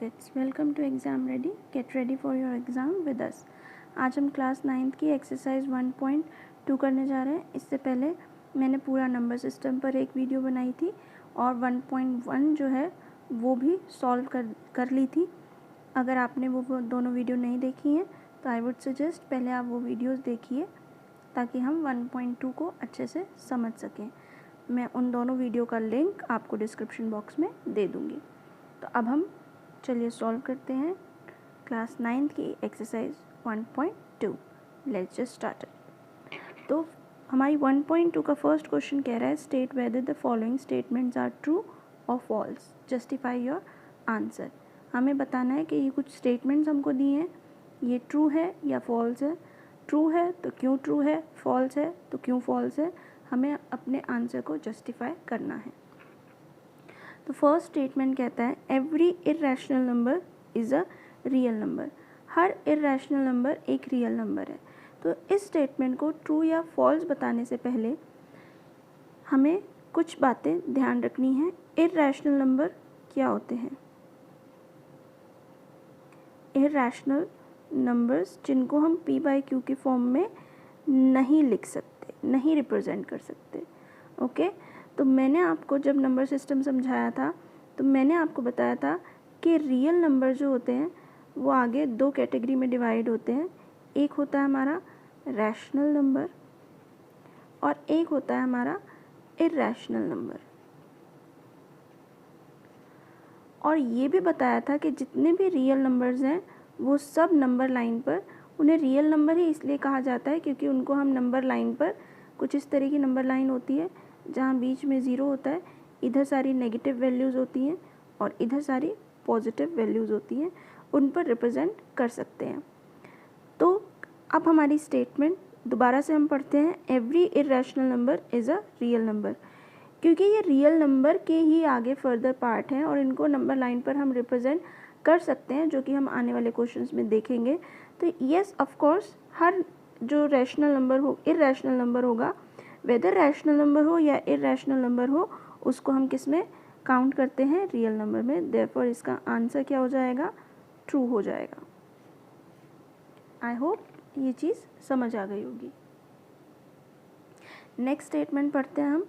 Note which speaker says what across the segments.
Speaker 1: kids, welcome to exam ready. Get ready for your exam with us. आज हम class 9th की exercise 1.2 करने जा रहे हैं. इससे पहले मैंने पूरा नंबर सिस्टम पर एक वीडियो बनाई थी और 1.1 जो है वो भी सॉल्व कर ली थी. अगर आपने वो दोनों वीडियो नहीं देखी हैं तो आई वुड सजेस्ट पहले आप वो वीडियोस देखिए ताकि हम 1.2 को अच्छे से समझ सकें. मैं उन दोनों वीडियो का लिंक आपको डिस्क्रिप्शन बॉक्स में दे दूँगी. तो अब हम चलिए सॉल्व करते हैं क्लास 9th की एक्सरसाइज 1.2. Let's just start. तो हमारी 1.2 का फर्स्ट क्वेश्चन कह रहा है state whether the following statements are true और फॉल्स. Justify your answer. हमें बताना है कि ये कुछ स्टेटमेंट्स हमको दिए हैं, ये ट्रू है या फॉल्स है. ट्रू है तो क्यों ट्रू है, फॉल्स है तो क्यों फॉल्स है. हमें अपने आंसर को जस्टिफाई करना है. तो फर्स्ट स्टेटमेंट कहता है every irrational number is a real number. Her irrational number एक रियल नंबर है. तो इस स्टेटमेंट को ट्रू या फॉल्स बताने से पहले हमें कुछ बातें ध्यान रखनी है. इर्रेशनल नंबर क्या होते हैं? इर्रेशनल नंबर्स जिनको हम p/q के फॉर्म में नहीं लिख सकते, नहीं रिप्रेजेंट कर सकते. ओके तो मैंने आपको जब नंबर सिस्टम समझाया था तो मैंने आपको बताया था कि रियल नंबर जो होते हैं वो आगे दो कैटेगरी में डिवाइड होते हैं. एक होता है हमारा रैशनल नंबर और एक होता है हमारा इर्रेशनल नंबर. और ये भी बताया था कि जितने भी रियल नंबर्स हैं वो सब नंबर लाइन पर, उन्हें रियल नंबर ही इसलिए कहा जाता है क्योंकि उनको हम नंबर लाइन पर, कुछ इस तरह की नंबर लाइन होती है जहाँ बीच में ज़ीरो होता है, इधर सारी नेगेटिव वैल्यूज़ होती हैं और इधर सारी पॉजिटिव वैल्यूज़ होती हैं, उन पर रिप्रेजेंट कर सकते हैं. तो अब हमारी स्टेटमेंट दोबारा से हम पढ़ते हैं. Every irrational number is a real number. क्योंकि ये रियल नंबर के ही आगे फर्दर पार्ट हैं और इनको नंबर लाइन पर हम रिप्रेजेंट कर सकते हैं जो कि हम आने वाले क्वेश्चंस में देखेंगे. तो येस ऑफ कोर्स हर जो रैशनल नंबर हो, इर्रेशनल नंबर होगा, वेदर रैशनल नंबर हो या इर्रेशनल नंबर हो, उसको हम किस में काउंट करते हैं? रियल नंबर में. देयरफॉर इसका आंसर क्या हो जाएगा? ट्रू हो जाएगा. आई होप ये चीज़ समझ आ गई होगी. नेक्स्ट स्टेटमेंट पढ़ते हैं हम.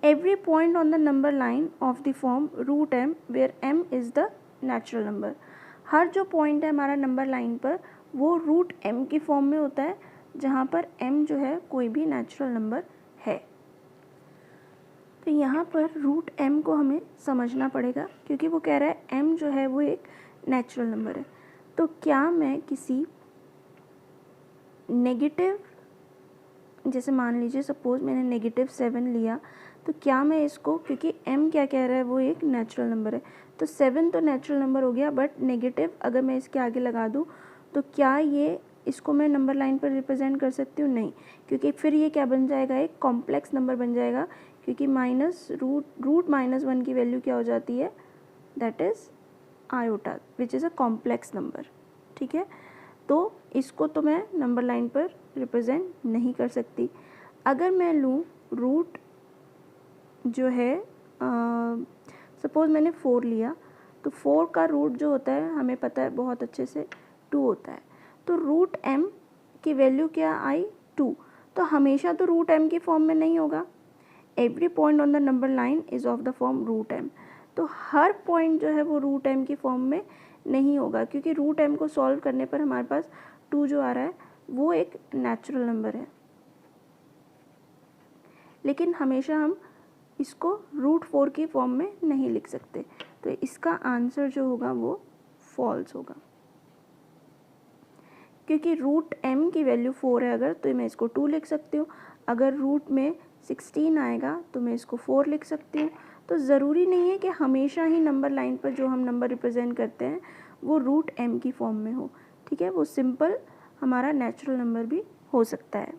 Speaker 1: Every point on the number line of the form root m where m is the natural number. हर जो पॉइंट है हमारा नंबर लाइन पर वो रूट m की फॉर्म में होता है जहाँ पर m जो है कोई भी नेचुरल नंबर है. तो यहाँ पर रूट m को हमें समझना पड़ेगा क्योंकि वो कह रहा है m जो है वो एक नेचुरल नंबर है. तो क्या मैं किसी नेगेटिव, जैसे मान लीजिए सपोज मैंने -7 लिया, तो क्या मैं इसको, क्योंकि m क्या कह रहा है वो एक नेचुरल नंबर है, तो 7 तो नेचुरल नंबर हो गया, बट नेगेटिव अगर मैं इसके आगे लगा दूँ तो क्या ये इसको मैं नंबर लाइन पर रिप्रेजेंट कर सकती हूँ? नहीं, क्योंकि फिर ये क्या बन जाएगा? एक कॉम्प्लेक्स नंबर बन जाएगा. क्योंकि रूट -1 की वैल्यू क्या हो जाती है? That is iota which is a complex number. ठीक है, तो इसको तो मैं नंबर लाइन पर रिप्रेजेंट नहीं कर सकती. अगर मैं लूँ रूट जो है, सपोज़ मैंने 4 लिया, तो 4 का रूट जो होता है हमें पता है बहुत अच्छे से 2 होता है. तो रूट m की वैल्यू क्या आई? 2. तो हमेशा तो रूट m की फॉर्म में नहीं होगा. Every point on the number line is of the form root m. तो हर पॉइंट जो है वो रूट m की फॉर्म में नहीं होगा क्योंकि रूट m को सॉल्व करने पर हमारे पास 2 जो आ रहा है वो एक नेचुरल नंबर है. लेकिन हमेशा हम इसको रूट 4 की फॉर्म में नहीं लिख सकते. तो इसका आंसर जो होगा वो फॉल्स होगा क्योंकि रूट m की वैल्यू 4 है अगर, तो मैं इसको 2 लिख सकती हूँ. अगर रूट में 16 आएगा तो मैं इसको 4 लिख सकती हूँ. तो ज़रूरी नहीं है कि हमेशा ही नंबर लाइन पर जो हम नंबर रिप्रेजेंट करते हैं वो रूट m की फॉर्म में हो. ठीक है, वो सिंपल हमारा नेचुरल नंबर भी हो सकता है.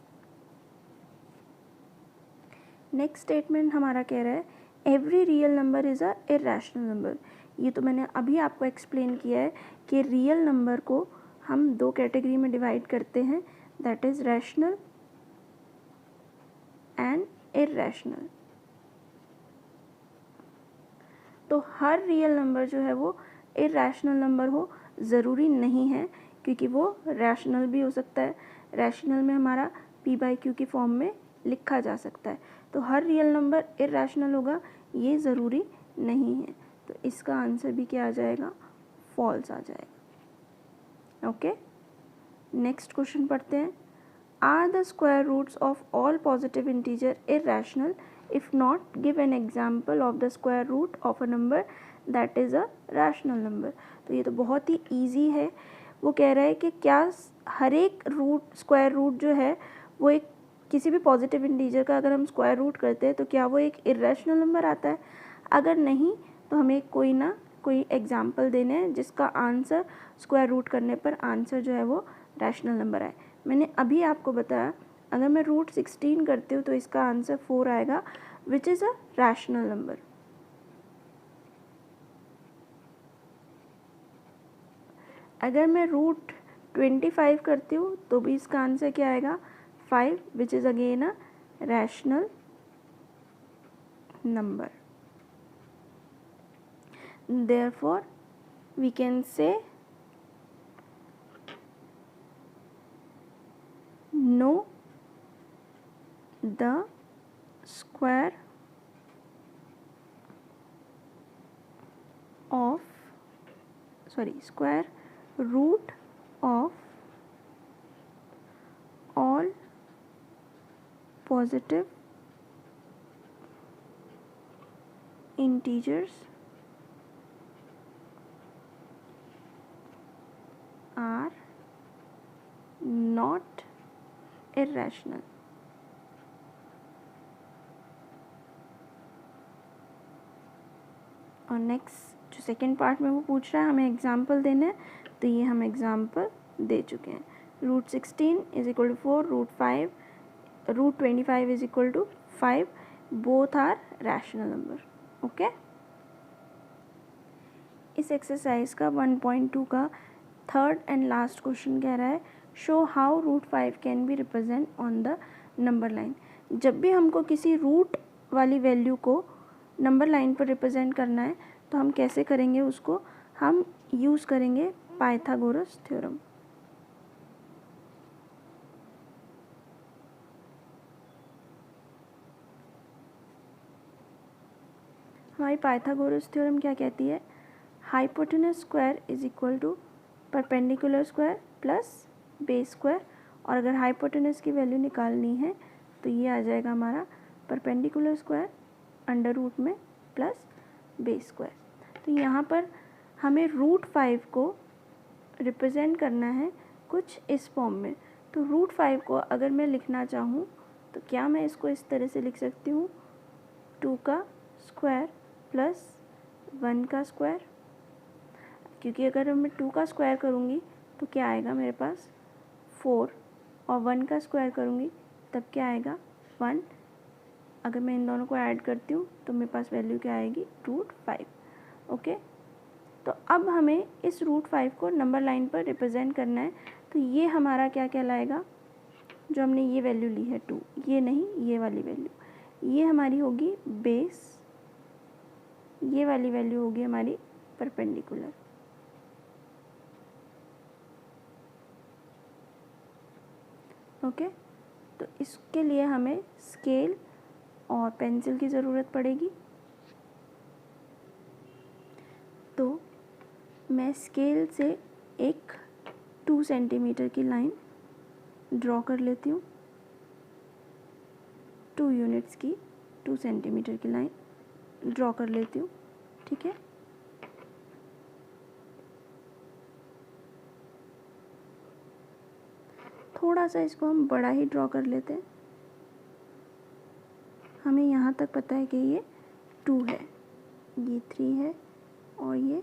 Speaker 1: नेक्स्ट स्टेटमेंट हमारा कह रहा है every real number is a irrational number. ये तो मैंने अभी आपको एक्सप्लेन किया है कि रियल नंबर को हम दो कैटेगरी में डिवाइड करते हैं, that is rational and irrational. तो हर रियल नंबर जो है वो इरैशनल नंबर हो, ज़रूरी नहीं है, क्योंकि वो रैशनल भी हो सकता है। रैशनल में हमारा p/q की फॉर्म में लिखा जा सकता है। तो हर रियल नंबर इरैशनल होगा ये ज़रूरी नहीं है। तो इसका आंसर भी क्या आ जाएगा, फॉल्स आ जाएगा। ओके, नेक्स्ट क्वेश्चन पढ़ते हैं। Are the square roots of all positive integer irrational? If not, give an example of the square root of a number that is a rational number. तो ये तो बहुत ही ईजी है। वो कह रहा है कि क्या हर एक रूट, स्क्वायर रूट जो है वो एक किसी भी पॉजिटिव इंटीजर का अगर हम स्क्वायर रूट करते हैं तो क्या वो एक इरैशनल नंबर आता है? अगर नहीं तो हमें कोई ना कोई एग्जाम्पल देने हैं जिसका आंसर स्क्वायर रूट करने पर आंसर जो है वो रैशनल नंबर आए। मैंने अभी आपको बताया अगर मैं रूट 16 करती हूँ तो इसका आंसर 4 आएगा, which is a rational number. अगर मैं रूट 25 करती हूँ तो भी इसका आंसर क्या आएगा, 5, which is again a rational number. Therefore, we can say no, the square root of all positive integers are not irrational. और नेक्स्ट जो सेकेंड पार्ट में वो पूछ रहा है हमें एग्जाम्पल देने हैं, तो ये हम एग्जाम्पल दे चुके हैं। Root 16 is equal to 4, root 25 is equal to 5, both are rational number. Okay, इस एक्सरसाइज का 1.2 का थर्ड एंड लास्ट क्वेश्चन कह रहा है show how root 5 can be represent on the number line. जब भी हमको किसी रूट वाली वैल्यू को नंबर लाइन पर रिप्रेजेंट करना है तो हम कैसे करेंगे उसको, हम यूज़ करेंगे पाइथागोरस थ्योरम। हमारी पाइथागोरस थ्योरम क्या कहती है, hypotenuse square is equal to perpendicular square plus base square. और अगर हाइपोटेनस की वैल्यू निकालनी है तो ये आ जाएगा हमारा परपेंडिकुलर स्क्वायर अंडर रूट में प्लस बेस स्क्वायर। तो यहाँ पर हमें रूट 5 को रिप्रेजेंट करना है कुछ इस फॉर्म में। तो रूट 5 को अगर मैं लिखना चाहूँ तो क्या मैं इसको इस तरह से लिख सकती हूँ, 2 का स्क्वायर प्लस 1 का स्क्वायर, क्योंकि अगर मैं 2 का स्क्वायर करूँगी तो क्या आएगा मेरे पास 4, और 1 का स्क्वायर करूँगी तब क्या आएगा 1। अगर मैं इन दोनों को ऐड करती हूँ तो मेरे पास वैल्यू क्या आएगी, रूट 5। ओके, तो अब हमें इस रूट 5 को नंबर लाइन पर रिप्रेजेंट करना है। तो ये हमारा क्या कहलाएगा, जो हमने ये वैल्यू ली है 2, ये नहीं, ये वाली वैल्यू, ये हमारी होगी बेस, ये वाली वैल्यू होगी हमारी परपेंडिकुलर। ओके, तो इसके लिए हमें स्केल और पेंसिल की ज़रूरत पड़ेगी। तो मैं स्केल से एक 2 सेंटीमीटर की लाइन ड्रॉ कर लेती हूँ, 2 यूनिट्स की 2 सेंटीमीटर की लाइन ड्रॉ कर लेती हूँ। ठीक है, थोड़ा सा इसको हम बड़ा ही ड्रॉ कर लेते हैं। हमें यहाँ तक पता है कि ये 2 है, ये 3 है और ये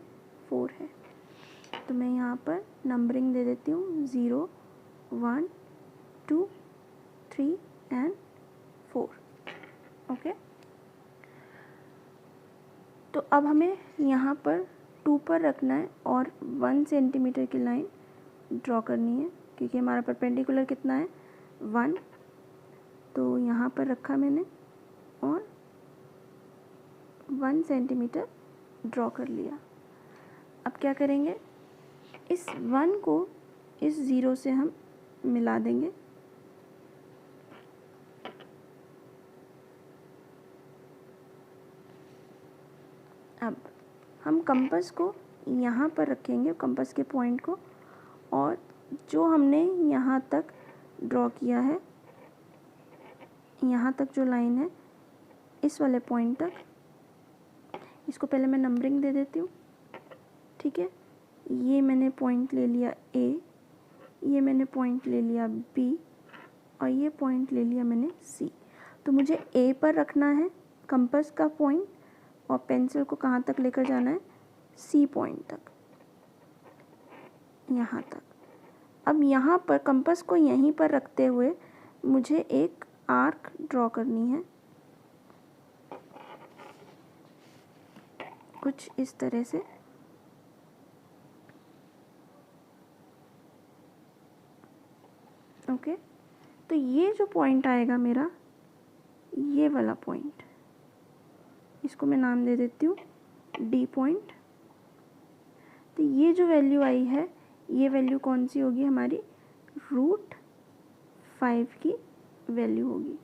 Speaker 1: 4 है। तो मैं यहाँ पर नंबरिंग दे देती हूँ 0, 1, 2, 3 एंड 4। ओके, तो अब हमें यहाँ पर 2 पर रखना है और 1 सेंटीमीटर की लाइन ड्रॉ करनी है, क्योंकि हमारा परपेंडिकुलर कितना है 1। तो यहाँ पर रखा मैंने और 1 सेंटीमीटर ड्रॉ कर लिया। अब क्या करेंगे, इस 1 को इस 0 से हम मिला देंगे। अब हम कंपास को यहाँ पर रखेंगे, कंपास के पॉइंट को, और जो हमने यहाँ तक ड्रॉ किया है, यहाँ तक जो लाइन है इस वाले पॉइंट तक, इसको पहले मैं नंबरिंग दे देती हूँ, ठीक है। ये मैंने पॉइंट ले लिया A, ये मैंने पॉइंट ले लिया B, और ये पॉइंट ले लिया मैंने C। तो मुझे A पर रखना है कंपास का पॉइंट, और पेंसिल को कहाँ तक लेकर जाना है, C पॉइंट तक, यहाँ तक। अब यहाँ पर कंपास को यहीं पर रखते हुए मुझे एक आर्क ड्रॉ करनी है, कुछ इस तरह से। ओके, तो ये जो पॉइंट आएगा मेरा, ये वाला पॉइंट, इसको मैं नाम दे देती हूँ D पॉइंट। तो ये जो वैल्यू आई है, ये वैल्यू कौन सी होगी, हमारी √5 की वैल्यू होगी।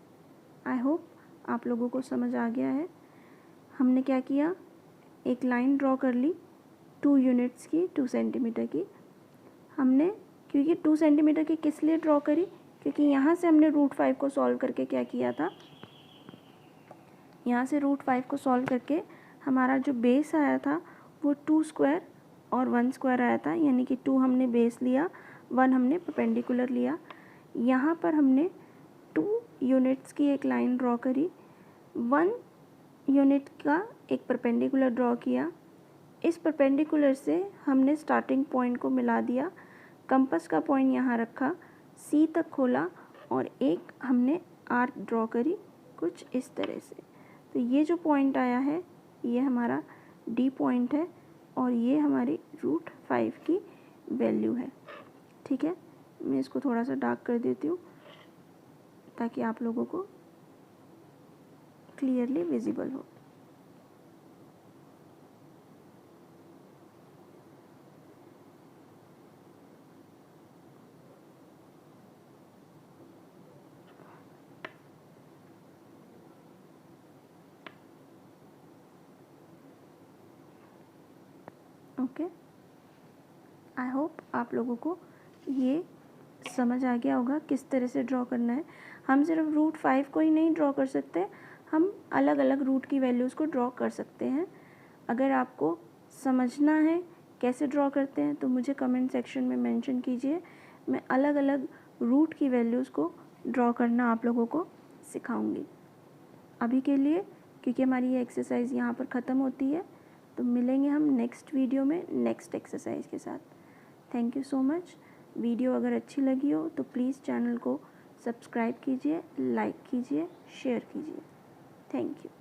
Speaker 1: आई होप आप लोगों को समझ आ गया है। हमने क्या किया, एक लाइन ड्रॉ कर ली 2 यूनिट्स की, 2 सेंटीमीटर की। हमने क्योंकि 2 सेंटीमीटर की किस लिए ड्रॉ करी, क्योंकि यहाँ से हमने √5 को सॉल्व करके क्या किया था, यहाँ से √5 को सॉल्व करके हमारा जो बेस आया था वो 2 स्क्वायर और 1 स्क्वायर आया था, यानी कि 2 हमने बेस लिया, 1 हमने परपेंडिकुलर लिया। यहाँ पर हमने 2 यूनिट्स की एक लाइन ड्रॉ करी, 1 यूनिट का एक परपेंडिकुलर ड्रॉ किया। इस परपेंडिकुलर से हमने स्टार्टिंग पॉइंट को मिला दिया, कंपास का पॉइंट यहाँ रखा, C तक खोला, और एक हमने आर्क ड्रॉ करी कुछ इस तरह से। तो ये जो पॉइंट आया है ये हमारा D पॉइंट है, और ये हमारी √5 की वैल्यू है, ठीक है। मैं इसको थोड़ा सा डार्क कर देती हूँ ताकि आप लोगों को क्लियरली विजिबल हो। ओके, आई होप आप लोगों को ये समझ आ गया होगा किस तरह से ड्रॉ करना है। हम सिर्फ √5 को ही नहीं ड्रॉ कर सकते, हम अलग अलग रूट की वैल्यूज़ को ड्रॉ कर सकते हैं। अगर आपको समझना है कैसे ड्रॉ करते हैं तो मुझे कमेंट सेक्शन में मेंशन कीजिए, मैं अलग अलग रूट की वैल्यूज़ को ड्रॉ करना आप लोगों को सिखाऊंगी। अभी के लिए क्योंकि हमारी ये एक्सरसाइज यहाँ पर ख़त्म होती है, तो मिलेंगे हम नेक्स्ट वीडियो में नेक्स्ट एक्सरसाइज के साथ। Thank you so much. Video अगर अच्छी लगी हो तो प्लीज़ चैनल को सब्सक्राइब कीजिए, लाइक कीजिए, शेयर कीजिए। Thank you.